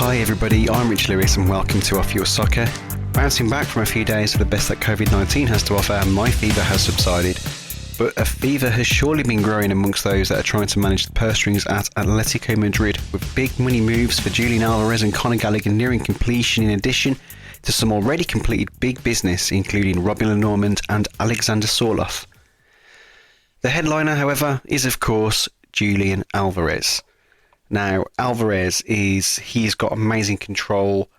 Hi everybody, I'm Rich Lewis and welcome to Off Your Soccer. Bouncing back from a few days of the best that COVID-19 has to offer, my fever has subsided. But a fever has surely been growing amongst those that are trying to manage the purse strings at Atletico Madrid, with big money moves for Julian Alvarez and Conor Gallagher nearing completion, in addition to some already completed big business, including Robin Lenormand and Alexander Sorloth. The headliner, however, is of course Julian Alvarez. Now, Alvarez he's got amazing control,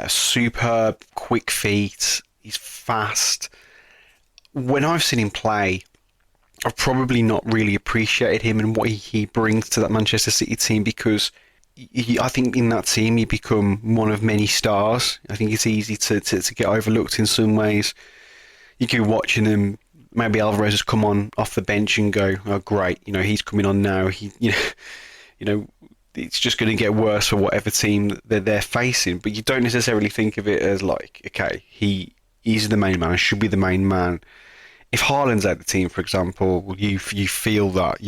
superb, quick feet, he's fast. When I've seen him play, I've probably not really appreciated him and what he brings to that Manchester City team, because I think in that team you become one of many stars. I think it's easy to get overlooked in some ways. You go watching them, maybe Alvarez has come on off the bench and go, oh great, he's coming on now. It's just going to get worse for whatever team that they're facing. But you don't necessarily think of it as like, okay, he's the main man, should be the main man. If Haaland's out the team, for example, you feel that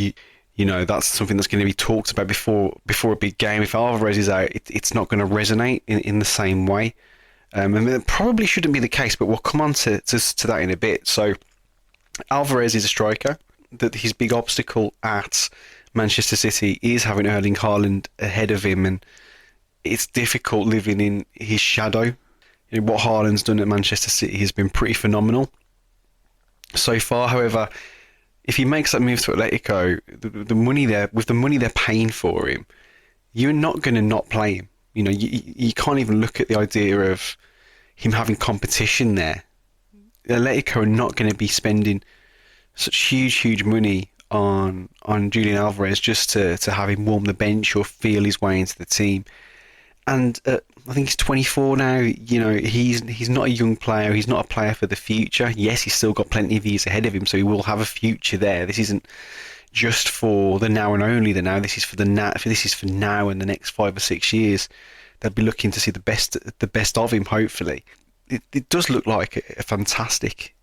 that's something that's going to be talked about before a big game. If Alvarez is out, it's not going to resonate in the same way. And it probably shouldn't be the case, but we'll come on to that in a bit. So Alvarez is a striker. That his big obstacle at Manchester City is having Erling Haaland ahead of him, and it's difficult living in his shadow. What Haaland's done at Manchester City has been pretty phenomenal so far. However, if he makes that move to Atletico, the money they're paying for him, you're not going to not play him. You can't even look at the idea of him having competition there. Atletico are not going to be spending such huge money on Julian Alvarez just to have him warm the bench or feel his way into the team. And I think he's 24 now. He's not a young player. He's not a player for the future. Yes, he's still got plenty of years ahead of him, so he will have a future there. This isn't just for the now and only the now. This is for the now. This is for now and the next 5 or 6 years. They'll be looking to see the best of him. Hopefully, it does look like a fantastic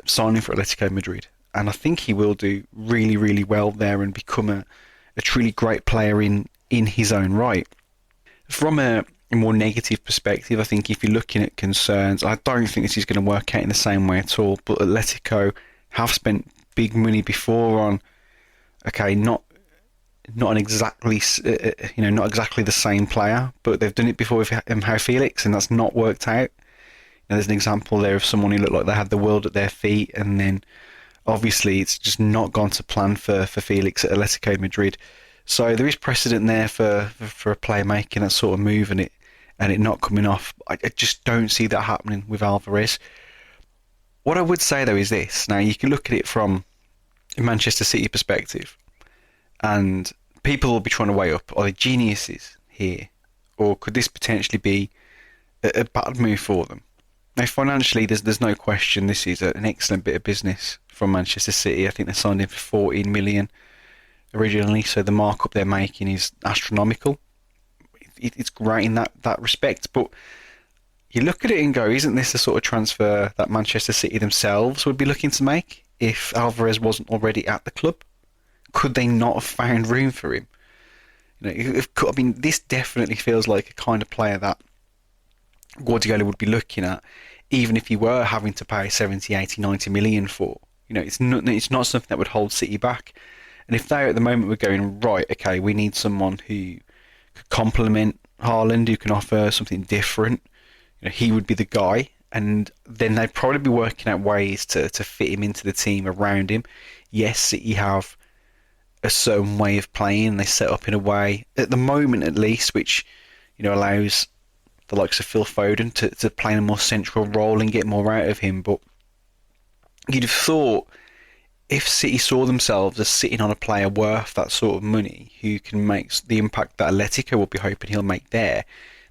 signing for Atletico Madrid, and I think he will do really, really well there and become a truly great player in his own right. From a more negative perspective, I think if you're looking at concerns, I don't think this is going to work out in the same way at all. But Atletico have spent big money before on, okay, not exactly the same player, but they've done it before with João Felix, and that's not worked out. There's an example there of someone who looked like they had the world at their feet, and then obviously it's just not gone to plan for Felix at Atletico Madrid. So there is precedent there for a player making that sort of move and it not coming off. I just don't see that happening with Alvarez. What I would say though is this. Now you can look at it from a Manchester City perspective, and people will be trying to weigh up, are they geniuses here, or could this potentially be a bad move for them? Now financially, there's no question this is an excellent bit of business from Manchester City. I think they signed him for 14 million originally, so the markup they're making is astronomical. It's great in that respect, but you look at it and go, isn't this the sort of transfer that Manchester City themselves would be looking to make if Alvarez wasn't already at the club? Could they not have found room for him? This definitely feels like a kind of player that Guardiola would be looking at, even if he were having to pay 70, 80, 90 million for. It's not something that would hold City back. And if they at the moment were going, right, okay, we need someone who could complement Haaland, who can offer something different, he would be the guy. And then they'd probably be working out ways to fit him into the team around him. Yes, City have a certain way of playing. They set up in a way, at the moment at least, which allows the likes of Phil Foden to play in a more central role and get more out of him. But you'd have thought if City saw themselves as sitting on a player worth that sort of money, who can make the impact that Atletico will be hoping he'll make there,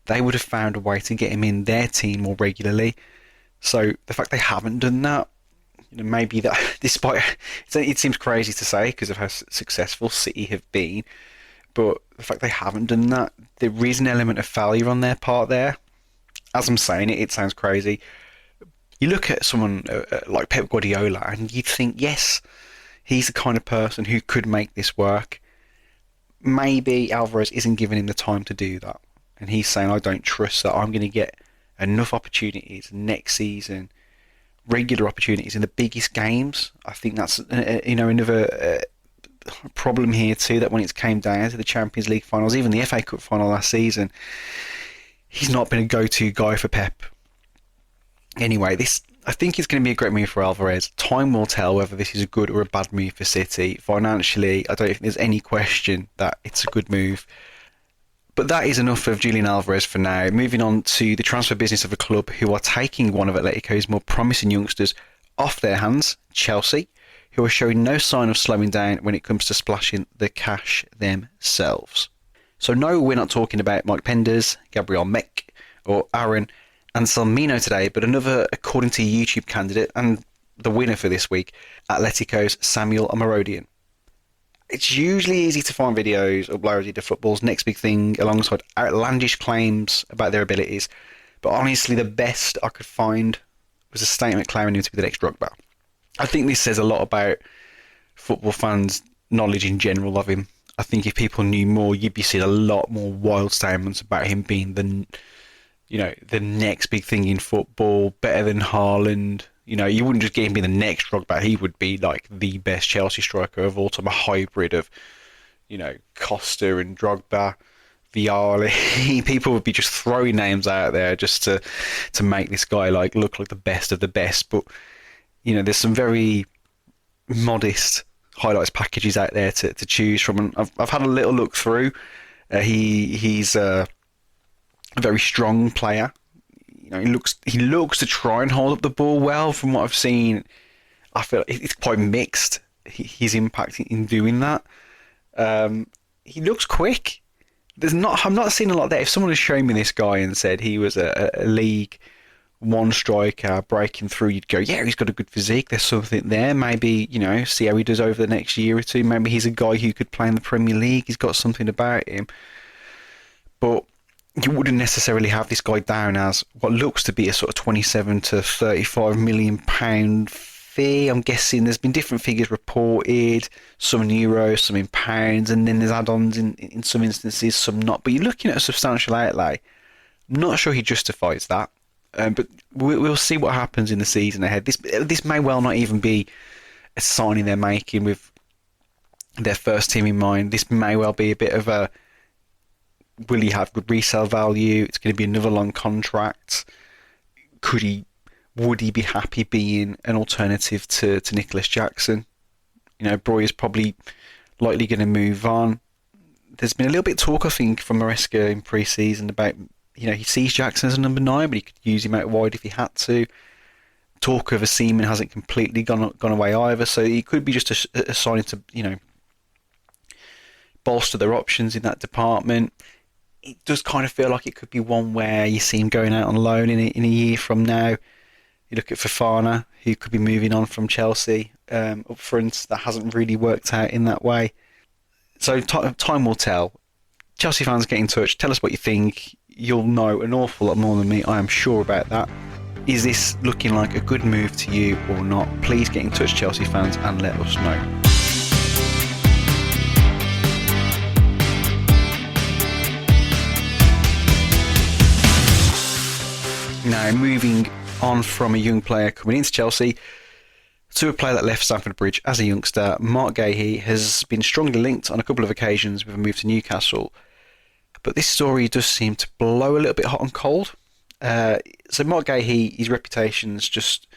they would have found a way to get him in their team more regularly. So the fact they haven't done that, maybe that, despite it seems crazy to say because of how successful City have been, but the fact they haven't done that, there is an element of failure on their part there. As I'm saying it sounds crazy. You look at someone like Pep Guardiola and you'd think, yes, he's the kind of person who could make this work. Maybe Alvarez isn't giving him the time to do that. and he's saying, I don't trust that I'm going to get enough opportunities next season, regular opportunities in the biggest games. I think that's another problem here too, that when it came down to the Champions League finals, even the FA Cup final last season, he's not been a go-to guy for Pep. Anyway, I think it's going to be a great move for Alvarez. Time will tell whether this is a good or a bad move for City. Financially, I don't think there's any question that it's a good move. But that is enough of Julian Alvarez for now. Moving on to the transfer business of a club who are taking one of Atletico's more promising youngsters off their hands, Chelsea, who are showing no sign of slowing down when it comes to splashing the cash themselves. So no, we're not talking about Mike Penders, Gabriel Meck, or Aaron Anselmino today, but another, according to YouTube candidate and the winner for this week, Atletico's Samuel Amorodian. It's usually easy to find videos of players who do football's next big thing alongside outlandish claims about their abilities, but honestly the best I could find was a statement claiming him to be the next Drogba. I think this says a lot about football fans' knowledge in general of him. I think if people knew more, you'd be seeing a lot more wild statements about him being the next big thing in football, better than Haaland. You wouldn't just get him being the next Drogba. He would be like the best Chelsea striker of all time, a hybrid of, Costa and Drogba, Vialli. People would be just throwing names out there just to make this guy look like the best of the best. But there's some very modest highlights packages out there to choose from, and I've had a little look through. He's a very strong player. He looks to try and hold up the ball well. From what I've seen, I feel it's quite mixed, his impact in doing that. He looks quick. I'm not seeing a lot there. If someone had shown me this guy and said he was a League One striker breaking through, you'd go, yeah, he's got a good physique. There's something there. Maybe, see how he does over the next year or two. Maybe he's a guy who could play in the Premier League. He's got something about him. But you wouldn't necessarily have this guy down as what looks to be a sort of 27 to 35 million pound fee. I'm guessing there's been different figures reported, some in euros, some in pounds, and then there's add-ons in some instances, some not. But you're looking at a substantial outlay. I'm not sure he justifies that, but we'll see what happens in the season ahead. This may well not even be a signing they're making with their first team in mind. This may well be a bit of a, will he have good resale value? It's going to be another long contract. Would he be happy being an alternative to Nicholas Jackson? Broy is probably likely going to move on. There's been a little bit of talk, I think, from Maresca in pre-season about, he sees Jackson as a number 9, but he could use him out wide if he had to. Talk of a Seaman hasn't completely gone away either, so he could be just a signing to, bolster their options in that department. It does kind of feel like it could be one where you see him going out on loan in a year from now. You look at Fofana, who could be moving on from Chelsea up front. That hasn't really worked out in that way. So time will tell. Chelsea fans, get in touch. Tell us what you think. You'll know an awful lot more than me. I am sure about that. Is this looking like a good move to you or not? Please get in touch, Chelsea fans, and let us know. Now, moving on from a young player coming into Chelsea to a player that left Stamford Bridge as a youngster, Marc Guéhi has been strongly linked on a couple of occasions with a move to Newcastle. But this story does seem to blow a little bit hot and cold. So Marc Guéhi, his reputation's just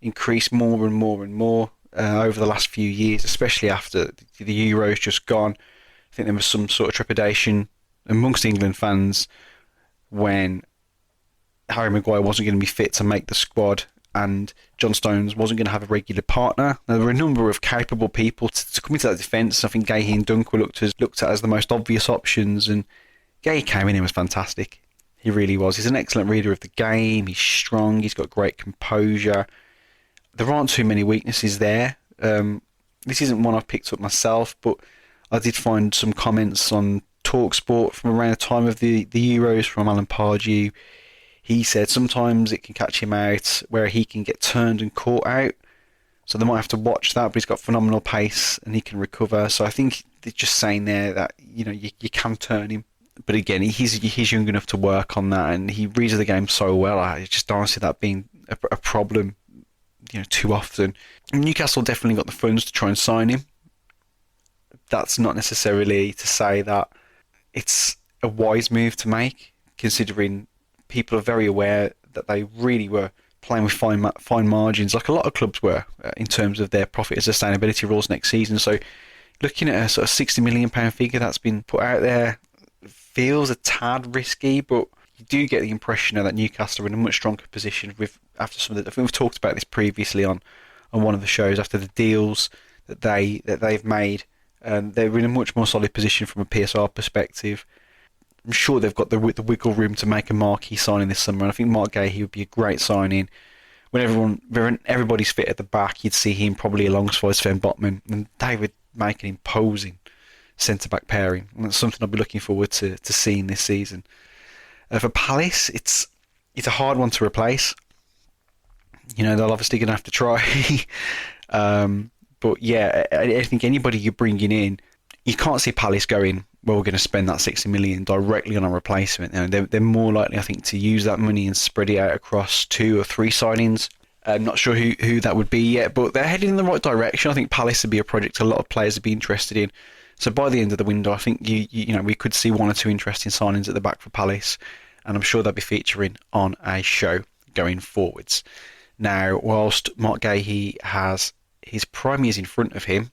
increased more and more and more over the last few years, especially after the Euros just gone. I think there was some sort of trepidation amongst England fans when Harry Maguire wasn't going to be fit to make the squad and John Stones wasn't going to have a regular partner. Now, there were a number of capable people to come into that defence. I think Guéhi and Dunk were looked at as the most obvious options, and Guéhi came in and was fantastic. He really was. He's an excellent reader of the game. He's strong. He's got great composure. There aren't too many weaknesses there. This isn't one I've picked up myself, but I did find some comments on TalkSport from around the time of the Euros from Alan Pardew. He said sometimes it can catch him out where he can get turned and caught out. So they might have to watch that, but he's got phenomenal pace and he can recover. So I think they're just saying there that, you can turn him But again, he's young enough to work on that, and he reads the game so well. I just don't see that being a problem, too often. Newcastle definitely got the funds to try and sign him. That's not necessarily to say that it's a wise move to make, considering people are very aware that they really were playing with fine margins, like a lot of clubs were, in terms of their profit and sustainability rules next season. So looking at a sort of £60 million figure that's been put out there feels a tad risky, but you do get the impression now that Newcastle are in a much stronger position after some of the. I think we've talked about this previously on one of the shows. After the deals that they've made, they're in a much more solid position from a PSR perspective. I'm sure they've got the wiggle room to make a marquee signing this summer, and I think Mark Guehhi would be a great signing. When everybody's fit at the back, you'd see him probably alongside Sven Botman, and they would make an imposing centre-back pairing. And that's something I'll be looking forward to seeing this season. For Palace, it's a hard one to replace. They're obviously going to have to try. But yeah, I think anybody you're bringing in, you can't see Palace going, well, we're going to spend that 60 million directly on a replacement. They're more likely, I think, to use that money and spread it out across 2 or 3 signings. I'm not sure who that would be yet, but they're heading in the right direction. I think Palace would be a project a lot of players would be interested in. So by the end of the window, I think we could see 1 or 2 interesting signings at the back for Palace, and I'm sure they'll be featuring on a show going forwards. Now, whilst Mark Guehhi has his prime years in front of him,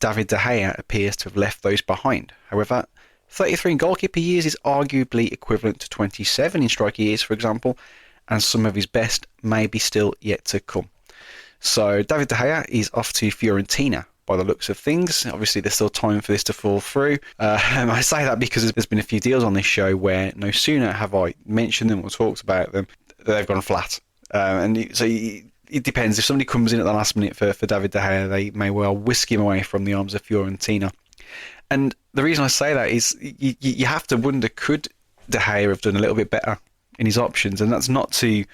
David De Gea appears to have left those behind. However, 33 in goalkeeper years is arguably equivalent to 27 in striker years, for example, and some of his best may be still yet to come. So David De Gea is off to Fiorentina by the looks of things. Obviously, there's still time for this to fall through. I say that because there's been a few deals on this show where no sooner have I mentioned them or talked about them, they've gone flat. It depends. If somebody comes in at the last minute for David De Gea, they may well whisk him away from the arms of Fiorentina. And the reason I say that is you have to wonder, could De Gea have done a little bit better in his options? And that's not to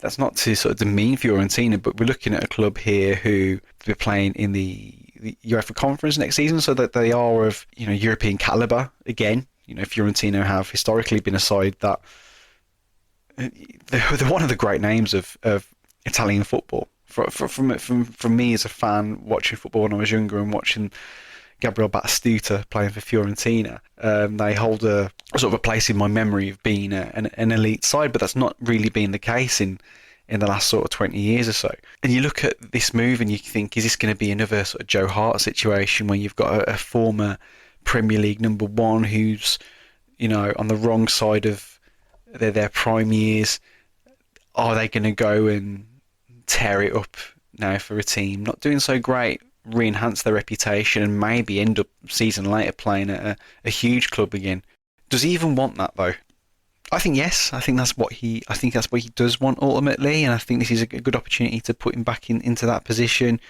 sort of demean Fiorentina, but we're looking at a club here who will be playing in the UEFA Conference next season, so that they are of European calibre again. Fiorentina have historically been a side that they're one of the great names of Italian football. From me as a fan watching football when I was younger and watching Gabriel Batistuta playing for Fiorentina, they hold a sort of a place in my memory of being an elite side, but that's not really been the case in the last sort of 20 years or so. And you look at this move and you think, is this going to be another sort of Joe Hart situation where you've got a former Premier League number 1 who's on the wrong side of their prime years? Are they going to go and tear it up now for a team not doing so great, re-enhance their reputation, and maybe end up season later playing at a huge club again? Does he even want that though? I think yes. I think that's what he does want ultimately, and I think this is a good opportunity to put him back into that position.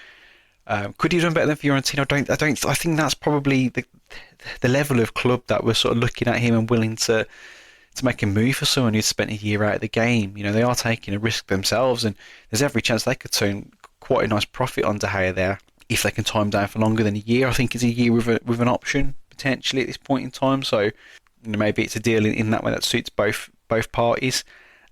Could he have done better than Fiorentina? I think that's probably the level of club that we're sort of looking at him and willing to make a move for someone who's spent a year out of the game. They are taking a risk themselves, and there's every chance they could turn quite a nice profit on De Gea there if they can tie him down for longer than a year. I think it's a year with an option potentially at this point in time. So maybe it's a deal in that way that suits both parties.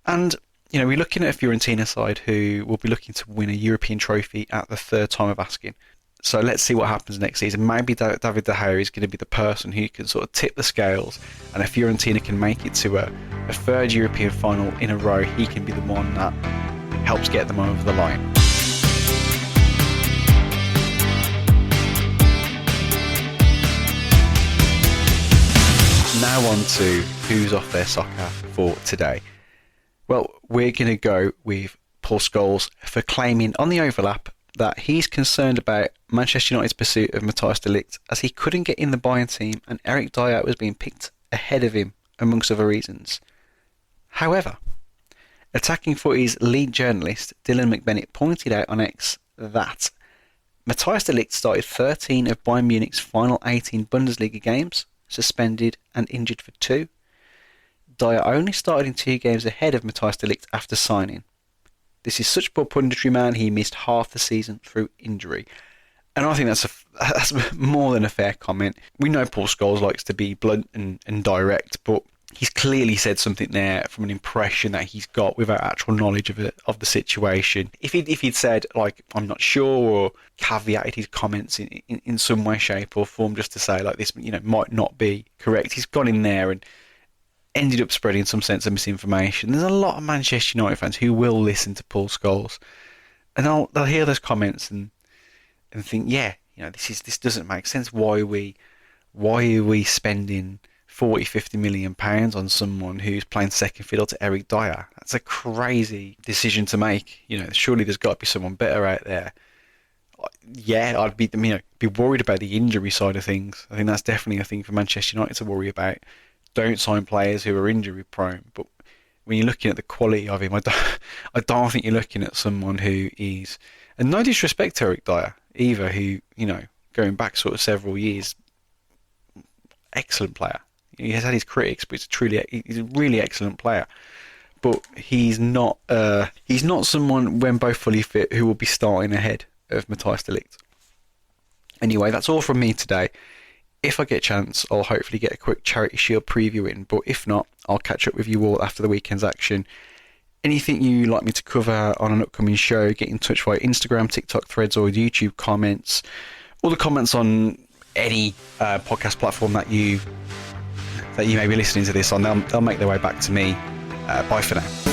And we're looking at a Fiorentina side who will be looking to win a European trophy at the 3rd time of asking. So let's see what happens next season. Maybe David De Gea is going to be the person who can sort of tip the scales, and if Fiorentina can make it to a 3rd European final in a row, he can be the one that helps get them over the line. Now on to who's off their soccer for today. Well, we're going to go with Paul Scholes for claiming on the overlap that he's concerned about Manchester United's pursuit of Matthijs de Ligt, as he couldn't get in the Bayern team and Eric Dyer was being picked ahead of him, amongst other reasons. However, Attacking Footy's lead journalist Dylan McBennett pointed out on X that Matthijs de Ligt started 13 of Bayern Munich's final 18 Bundesliga games, suspended and injured for 2. Dyer only started in 2 games ahead of Matthijs de Ligt after signing. This is such poor punditry, man. He missed half the season through injury. And I think that's more than a fair comment. We know Paul Scholes likes to be blunt and direct, but he's clearly said something there from an impression that he's got without actual knowledge of the situation. If he'd said, like, I'm not sure, or caveated his comments in some way, shape or form, just to say, like, this, you know, might not be correct, he's gone in there and ended up spreading some sense of misinformation. There's a lot of Manchester United fans who will listen to Paul Scholes, and they'll hear those comments and think, yeah, you know, this doesn't make sense. Why are we spending 40-50 million pounds on someone who's playing second fiddle to Eric Dyer? That's a crazy decision to make. You know, surely there's got to be someone better out there. Yeah, I'd be worried about the injury side of things. I think that's definitely a thing for Manchester United to worry about. Don't sign players who are injury prone. But when you're looking at the quality of him, I don't think you're looking at someone who is, and no disrespect to Eric Dyer either, who, you know, going back sort of several years, excellent player. He has had his critics, but he's a really excellent player. But he's not someone, when both fully fit, who will be starting ahead of Matthijs de Ligt. Anyway, that's all from me today. If I get a chance, I'll hopefully get a quick Charity Shield preview in, but if not, I'll catch up with you all after the weekend's action. Anything you'd like me to cover on an upcoming show, get in touch via Instagram, TikTok, Threads or YouTube comments. All the comments on any podcast platform that you may be listening to this on, they'll make their way back to me. Bye for now.